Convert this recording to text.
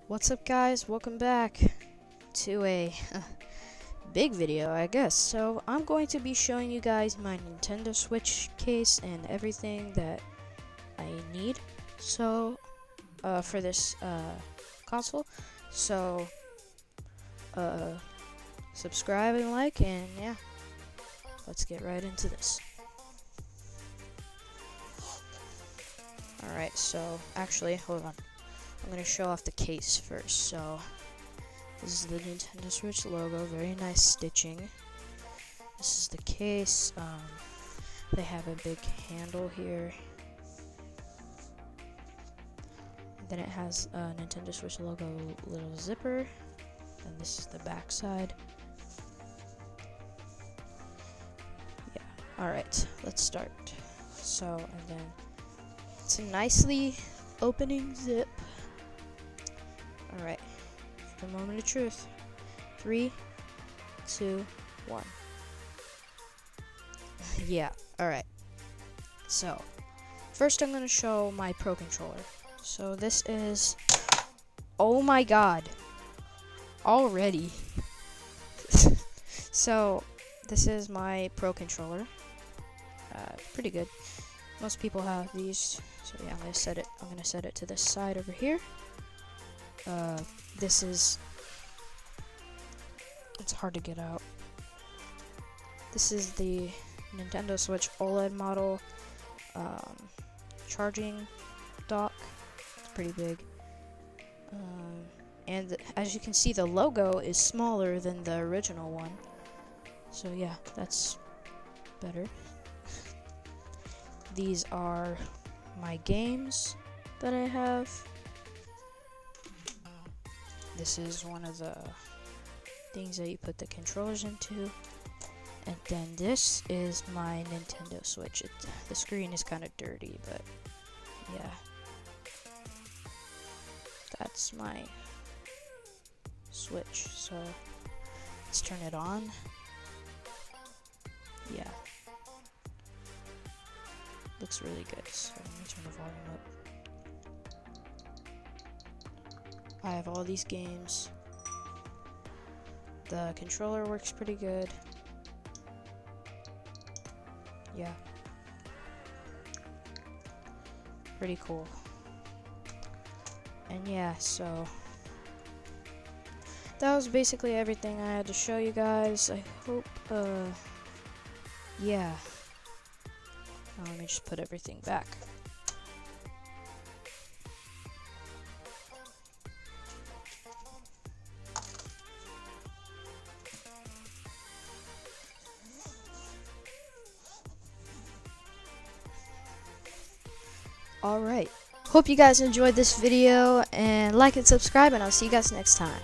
What's up, guys? Welcome back to a big video, I guess. So I'm going to be showing you guys my Nintendo Switch case and everything that I need for this console. So subscribe and like, and yeah, let's get right into this. Alright, so actually, hold on. I'm going to show off the case first. So this is the Nintendo Switch logo, very nice stitching. This is the case. They have a big handle here. And then it has a Nintendo Switch logo little zipper. And this is the back side. Yeah, alright, let's start. So, and then it's a nicely opening zip. Alright, the moment of truth. 3, 2, 1. Yeah, alright. So, first I'm going to show my Pro Controller. So this is... Oh my god. Already. So, this is my Pro Controller. Pretty good. Most people have these. So yeah, I'm gonna set it to this side over here. This is... It's hard to get out. This is the Nintendo Switch OLED model charging dock. It's pretty big. And as you can see, the logo is smaller than the original one. So yeah, that's better. These are my games that I have. This is one of the things that you put the controllers into. And then this is my Nintendo Switch. The screen is kind of dirty, but yeah. That's my Switch. So let's turn it on. Yeah. Looks really good. So let me turn the volume up. I have all these games. The controller works pretty good. Yeah. Pretty cool. And yeah, so that was basically everything I had to show you guys. I hope, yeah. Now let me just put everything back. Alright, hope you guys enjoyed this video, and like and subscribe, and I'll see you guys next time.